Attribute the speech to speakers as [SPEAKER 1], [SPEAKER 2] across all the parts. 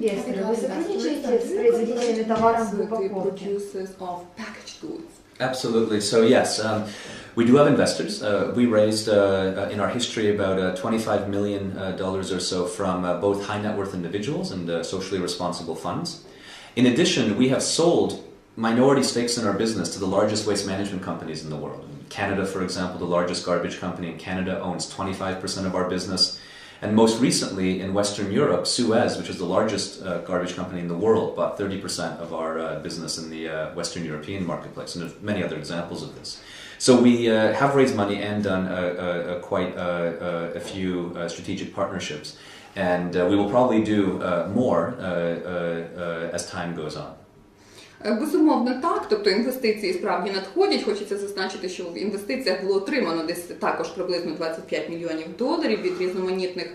[SPEAKER 1] инвесторы, вы сотрудничаете с производителями товаров в упаковке?
[SPEAKER 2] Absolutely. So yes, we do have investors. We raised in our history about $25 million or so from both high net worth individuals and socially responsible funds. In addition, we have sold minority stakes in our business to the largest waste management companies in the world. Canada, for example, the largest garbage company in Canada owns 25% of our business. And most recently in Western Europe, Suez, which is the largest garbage company in the world, bought 30% of our business in the Western European marketplace. And there's many other examples of this. So we have raised money and done quite a few strategic partnerships. And we will probably do more as time goes on.
[SPEAKER 3] Безумовно так, тобто інвестиції справді надходять. Хочеться зазначити, що в інвестиціях було отримано десь також приблизно $25 мільйонів від різноманітних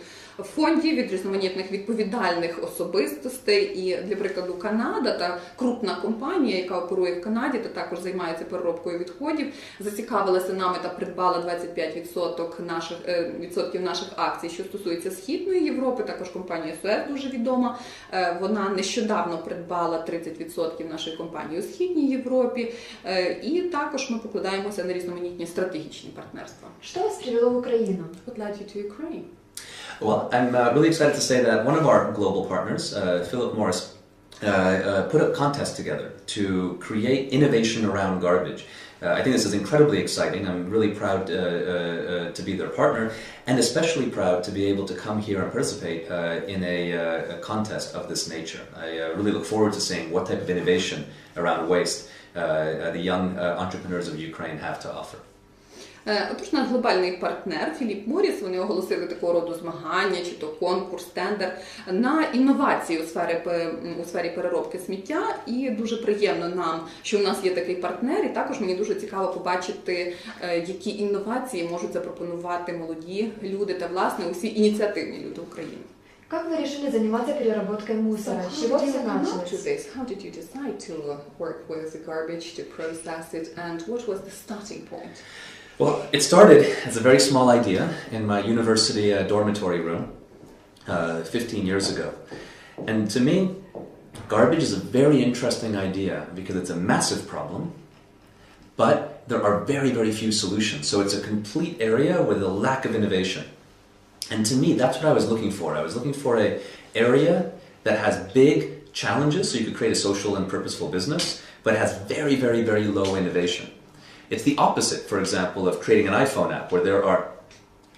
[SPEAKER 3] фондів, від різноманітних відповідальних особистостей. І, для прикладу, Канада та крупна компанія, яка оперує в Канаді та також займається переробкою відходів, зацікавилася нами та придбала 25% наших акцій, що стосується Східної Європи. Також компанія Суез дуже відома. Вона нещодавно придбала 30% нашої компанії у Східній Європі. І також ми покладаємося на різноманітні стратегічні партнерства.
[SPEAKER 1] Що вас привело в Україну?
[SPEAKER 3] What led you to Ukraine?
[SPEAKER 2] Well, I'm really excited to say that one of our global partners, Philip Morris, put a contest together to create innovation around garbage. I think this is incredibly exciting. I'm really proud to be their partner, and especially proud to be able to come here and participate in a contest of this nature. I really look forward to seeing what type of innovation around waste the young entrepreneurs of Ukraine have to offer.
[SPEAKER 3] Отож, наш глобальний партнер Філіп Морріс, вони оголосили такого роду змагання, чи то конкурс, тендер на інновації у сфері переробки сміття. І дуже приємно нам, що у нас є такий партнер, і також мені дуже цікаво побачити, які інновації можуть запропонувати молоді люди та, власне, усі ініціативні люди України.
[SPEAKER 1] Как вы решили заниматься переработкой мусора? С чего все началось?
[SPEAKER 3] How did you decide to work with the garbage, to process it, and what was the starting point?
[SPEAKER 2] Well, it started as a very small idea in my university dormitory room 15 years ago. And to me, garbage is a very interesting idea because it's a massive problem, but there are very, very few solutions. So it's a complete area with a lack of innovation. And to me, that's what I was looking for. I was looking for an area that has big challenges, so you could create a social and purposeful business, but has very, very, very low innovation. It's the opposite, for example, of creating an iPhone app, where there are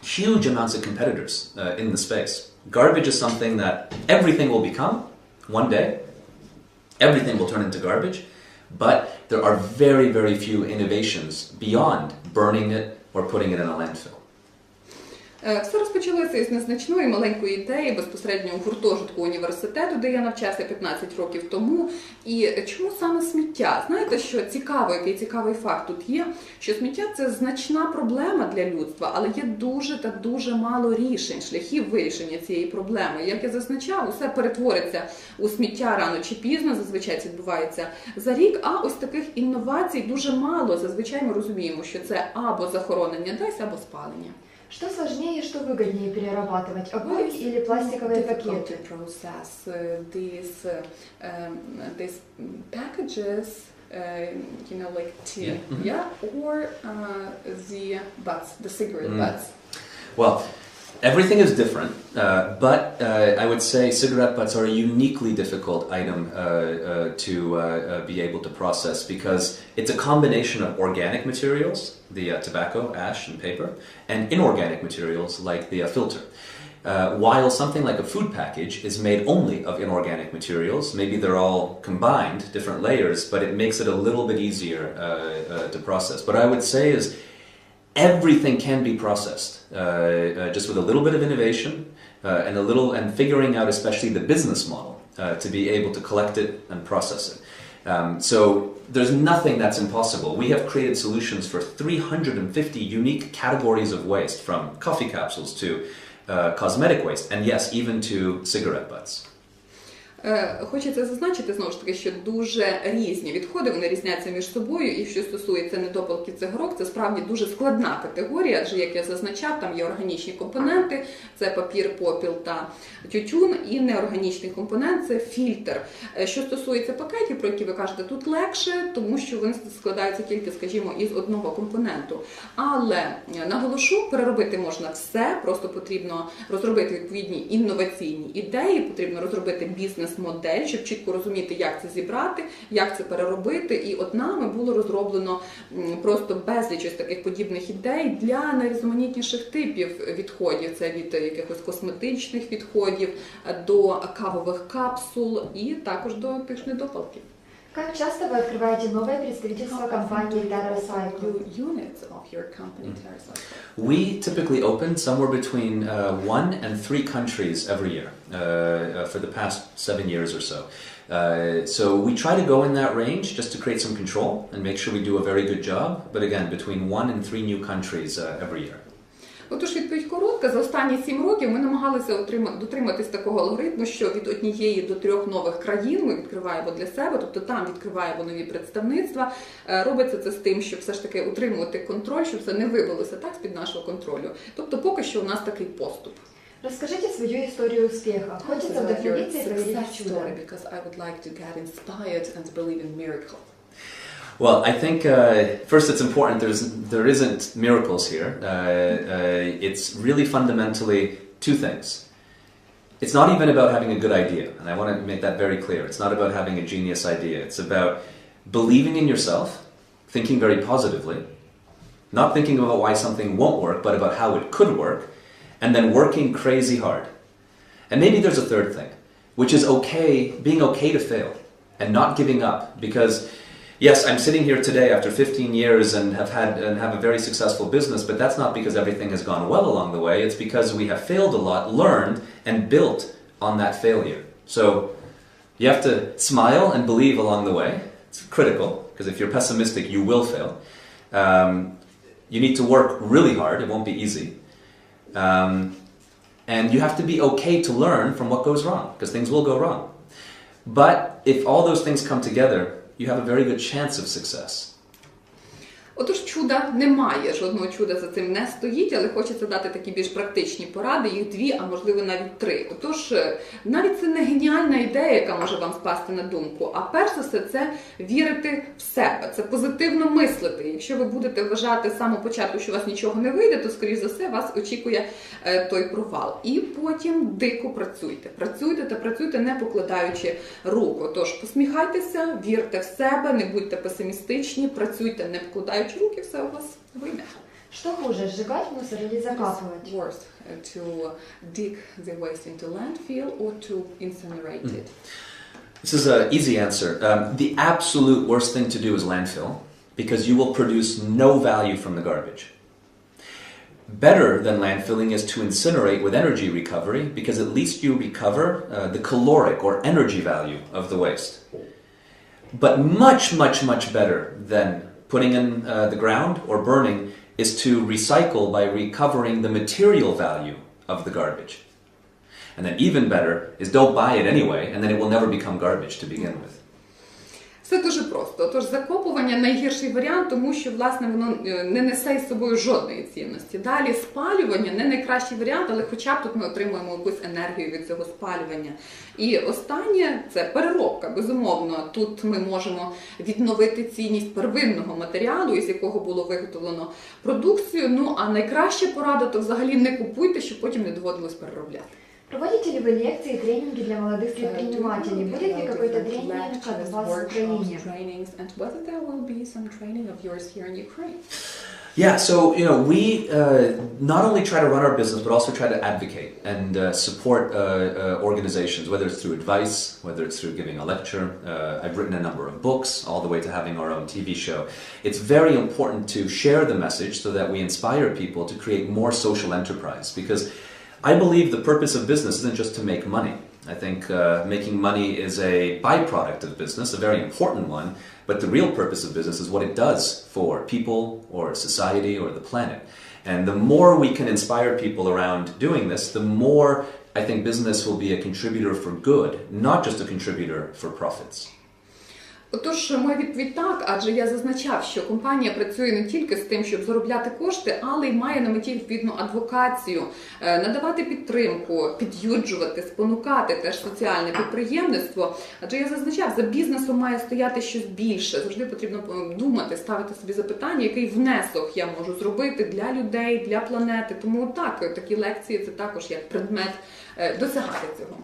[SPEAKER 2] huge amounts of competitors in the space. Garbage is something that everything will become one day. Everything will turn into garbage, but there are very, very few innovations beyond burning it or putting it in a landfill.
[SPEAKER 3] Все розпочалося із незначної маленької ідеї безпосередньо у гуртожитку університету, де я навчався 15 років тому. І чому саме сміття? Знаєте, що цікаво, який цікавий факт тут є, що сміття – це значна проблема для людства, але є дуже та дуже мало рішень, шляхів вирішення цієї проблеми. Як я зазначав, усе перетвориться у сміття рано чи пізно, зазвичай це відбувається за рік, а ось таких інновацій дуже мало. Зазвичай ми розуміємо, що це або захоронення десь, або спалення.
[SPEAKER 1] Что сложнее, что выгоднее перерабатывать, обойки или пластиковые пакеты?
[SPEAKER 3] These packages, like tea, or the butts, the cigarette butts.
[SPEAKER 2] Well, everything is different, but I would say cigarette butts are a uniquely difficult item to be able to process because it's a combination of organic materials, the tobacco, ash, and paper, and inorganic materials like the filter. While something like a food package is made only of inorganic materials, maybe they're all combined, different layers, but it makes it a little bit easier to process. What I would say is everything can be processed just with a little bit of innovation and figuring out especially the business model to be able to collect it and process it. So there's nothing that's impossible. We have created solutions for 350 unique categories of waste, from coffee capsules to cosmetic waste, and yes, even to cigarette butts.
[SPEAKER 3] Хочеться зазначити, знову ж таки, що дуже різні відходи, вони різняться між собою, і що стосується недопалків цигарок, це справді дуже складна категорія, адже, як я зазначав, там є органічні компоненти, це папір, попіл та тютюн, і неорганічний компонент – це фільтр. Що стосується пакетів, про які ви кажете, тут легше, тому що вони складаються тільки, скажімо, із одного компоненту. Але, наголошу, переробити можна все, просто потрібно розробити відповідні інноваційні ідеї, потрібно розробити бізнес-модель, щоб чітко розуміти, як це зібрати, як це переробити. І от нами було розроблено просто безліч ось таких подібних ідей для найрізноманітніших типів відходів. Це від якихось косметичних відходів до кавових капсул і також до тих ж недопалків.
[SPEAKER 1] Как часто вы открываете новое представительство компании для ресайклинга?
[SPEAKER 2] We typically open somewhere between 1 and 3 countries every year for the past 7 years or so. So we try to go in that range just to create some control and make sure we do a very good job. But again, between 1 and 3 new countries every year.
[SPEAKER 3] Отож, відповідь коротка. За останні 7 років ми намагалися дотриматись такого алгоритму, що від 1 до 3 нових країн ми відкриваємо для себе, тобто там відкриваємо нові представництва. Робиться це з тим, щоб все ж таки утримувати контроль, щоб це не вибилося так з-під нашого контролю. Тобто поки що у нас такий поступ.
[SPEAKER 1] Расскажите свою историю успеха. Хочется вдохновиться и поверить в чудо.
[SPEAKER 2] Well, I think first it's important there isn't miracles here. It's really fundamentally 2 things. It's not even about having a good idea, and I want to make that very clear. It's not about having a genius idea. It's about believing in yourself, thinking very positively, not thinking about why something won't work, but about how it could work, and then working crazy hard. And maybe there's a third thing, which is being okay to fail and not giving up, because yes, I'm sitting here today after 15 years and have a very successful business, but that's not because everything has gone well along the way. It's because we have failed a lot, learned, and built on that failure. So you have to smile and believe along the way. It's critical, because if you're pessimistic, you will fail. You need to work really hard. It won't be easy. And you have to be okay to learn from what goes wrong, because things will go wrong. But if all those things come together, you have a very good chance of success.
[SPEAKER 3] Отож, чуда немає, жодного чуда за цим не стоїть, але хочеться дати такі більш практичні поради, їх 2, а можливо навіть 3. Отож, навіть це не геніальна ідея, яка може вам спасти на думку, а перш за все це вірити в себе, це позитивно мислити. Якщо ви будете вважати з самого початку, що у вас нічого не вийде, то, скоріш за все, вас очікує той провал. І потім дико працюйте. Працюйте та працюйте, не покладаючи рук. Отож, посміхайтеся, вірте в себе, не будьте песимістичні, працюйте, не покладаючи руки, все у вас вийде.
[SPEAKER 1] Что хуже, сжигать мусор или закапывать?
[SPEAKER 3] Worse, to dig the waste into landfill or to incinerate it?
[SPEAKER 2] This is an easy answer. The absolute worst thing to do is landfill, because you will produce no value from the garbage. Better than landfilling is to incinerate with energy recovery, because at least you recover the caloric or energy value of the waste. But much, much, much better than putting in the ground or burning is to recycle by recovering the material value of the garbage. And then even better is don't buy it anyway, and then it will never become garbage to begin with.
[SPEAKER 3] Все дуже просто. Тож закопування – найгірший варіант, тому що, власне, воно не несе із собою жодної цінності. Далі спалювання – не найкращий варіант, але хоча б тут ми отримуємо якусь енергію від цього спалювання. І останнє – це переробка. Безумовно, тут ми можемо відновити цінність первинного матеріалу, із якого було виготовлено продукцію. Ну, а найкраща порада – то взагалі не купуйте, щоб потім не доводилось переробляти.
[SPEAKER 1] Проводите ли вы лекции и тренинги для молодых предпринимателей? Будет ли какой-то тренинг от вас в Украине?
[SPEAKER 2] Yeah, so we not only try to run our business, but also try to advocate and support organizations, whether it's through advice, whether it's through giving a lecture. I've written a number of books, all the way to having our own TV show. It's very important to share the message so that we inspire people to create more social enterprise, because I believe the purpose of business isn't just to make money. I think making money is a byproduct of business, a very important one, but the real purpose of business is what it does for people or society or the planet. And the more we can inspire people around doing this, the more I think business will be a contributor for good, not just a contributor for profits.
[SPEAKER 3] Отож, моя відповідь так, адже я зазначав, що компанія працює не тільки з тим, щоб заробляти кошти, але й має на меті відповідну адвокацію, надавати підтримку, під'юджувати, спонукати теж соціальне підприємництво. Адже я зазначав, за бізнесом має стояти щось більше. Завжди потрібно думати, ставити собі запитання, який внесок я можу зробити для людей, для планети. Тому так, такі лекції – це також як предмет досягати цього.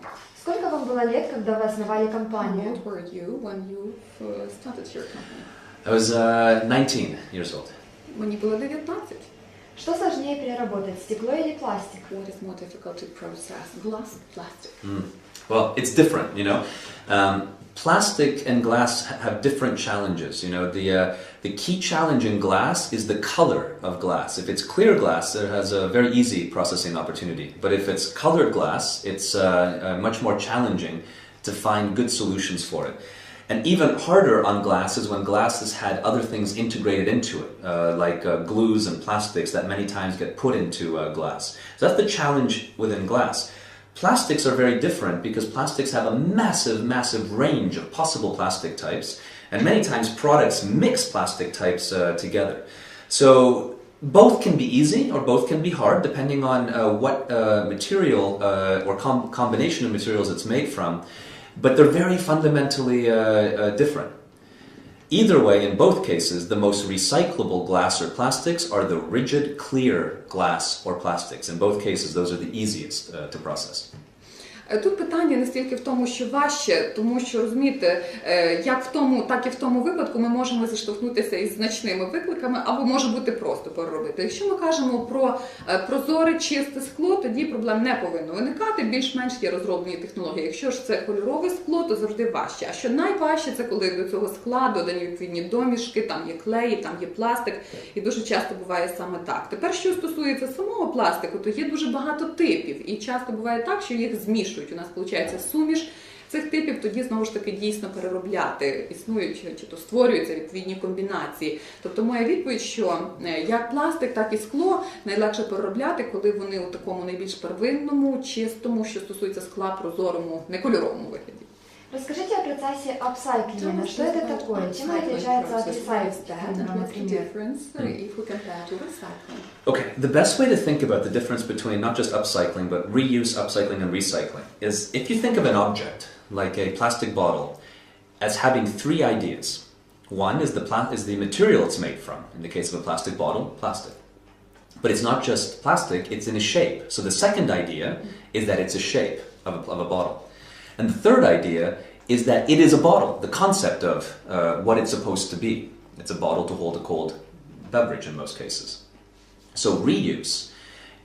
[SPEAKER 1] Сколько вам было лет, когда вы основали компанию?
[SPEAKER 3] What were you when you started your company?
[SPEAKER 2] I was 19 years old.
[SPEAKER 3] Мені було 19.
[SPEAKER 1] Что сложнее переработать, стекло или пластик?
[SPEAKER 3] What is more difficult to process? Glass, plastic.
[SPEAKER 2] Well, it's different, you know. Plastic and glass have different challenges. You know, the key challenge in glass is the color of glass. If it's clear glass, it has a very easy processing opportunity. But if it's colored glass, it's much more challenging to find good solutions for it. And even harder on glass is when glass has had other things integrated into it, like glues and plastics that many times get put into glass. So that's the challenge within glass. Plastics are very different because plastics have a massive range of possible plastic types, and many times products mix plastic types together. So both can be easy or both can be hard depending on what material or combination of materials it's made from, but they're very fundamentally different. Either way, in both cases, the most recyclable glass or plastics are the rigid, clear glass or plastics. In both cases, those are the easiest to process.
[SPEAKER 3] Тут питання не стільки в тому, що важче, тому що, розумієте, як в тому, так і в тому випадку ми можемо зіштовхнутися із значними викликами, або може бути просто переробити. Якщо ми кажемо про прозоре, чисте скло, тоді проблем не повинно виникати, більш-менш є розроблені технології. Якщо ж це кольорове скло, то завжди важче. А що найважче, це коли до цього скла додані відповідні домішки, там є клеї, там є пластик, і дуже часто буває саме так. Тепер, що стосується самого пластику, то є дуже багато типів, і часто буває так, що їх змішують. У нас виходить суміш цих типів, тоді знову ж таки дійсно переробляти. Існують, чи то створюються відповідні комбінації. Тобто моя відповідь, що як пластик, так і скло найлегше переробляти, коли вони у такому найбільш первинному, чистому, що стосується скла, прозорому, некольоровому вигляді.
[SPEAKER 1] Расскажите о процессе апсайклинга. Что это такое? Чем отличается от ресайклинга, например?
[SPEAKER 2] Okay, the best way to think about the difference between not just upcycling, but reuse, upcycling, and recycling is if you think of an object, like a plastic bottle, as having three ideas. One is the material it's made from. In the case of a plastic bottle, plastic. But it's not just plastic, it's in a shape. So the second idea is that it's a shape of a bottle. And the third idea is that it is a bottle, the concept of what it's supposed to be. It's a bottle to hold a cold beverage in most cases. So reuse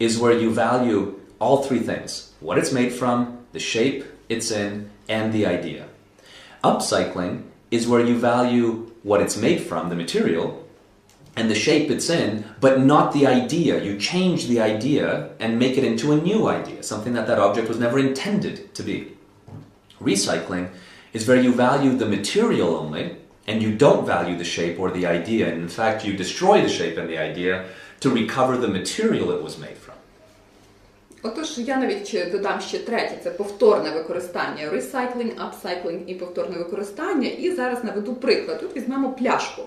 [SPEAKER 2] is where you value all three things. What it's made from, the shape it's in, and the idea. Upcycling is where you value what it's made from, the material, and the shape it's in, but not the idea. You change the idea and make it into a new idea, something that object was never intended to be. Recycling is where you value the material only, and you don't value the shape or the idea. And in fact, you destroy the shape and the idea to recover the material it was made from.
[SPEAKER 3] Отож, я навіть додам ще третє, це повторне використання. Recycling, upcycling і повторне використання. І зараз наведу приклад. Тут візьмемо пляшку.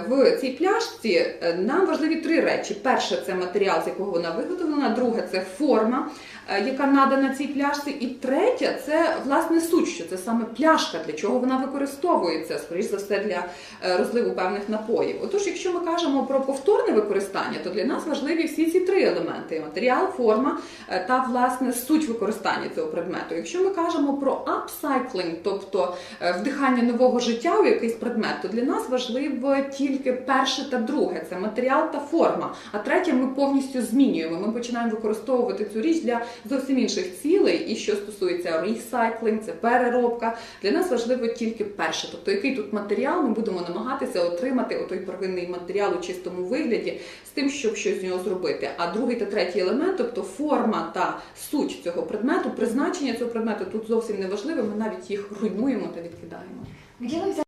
[SPEAKER 3] В цій пляшці нам важливі три речі. Перше – це матеріал, з якого вона виготовлена. Друге – це форма, яка надана цій пляшці. І третє – це, власне, суть, що це саме пляшка, для чого вона використовується, скоріш за все, для розливу певних напоїв. Отож, якщо ми кажемо про повторне використання, то для нас важливі всі ці три елементи – матеріал, форма та, власне, суть використання цього предмету. Якщо ми кажемо про upcycling, тобто вдихання нового життя у якийсь предмет, то для нас важливо тільки перше та друге – це матеріал та форма. А третє ми повністю змінюємо. Ми починаємо використовувати цю річ для зовсім інших цілей. І що стосується recycling, це переробка. Для нас важливо тільки перше. Тобто, який тут матеріал, ми будемо намагатися отримати отой первинний матеріал у чистому вигляді з тим, щоб щось з нього зробити. А другий та третій елемент, тобто форма та суть цього предмету, призначення цього предмету тут зовсім не важливе. Ми навіть їх руйнуємо та відкидаємо.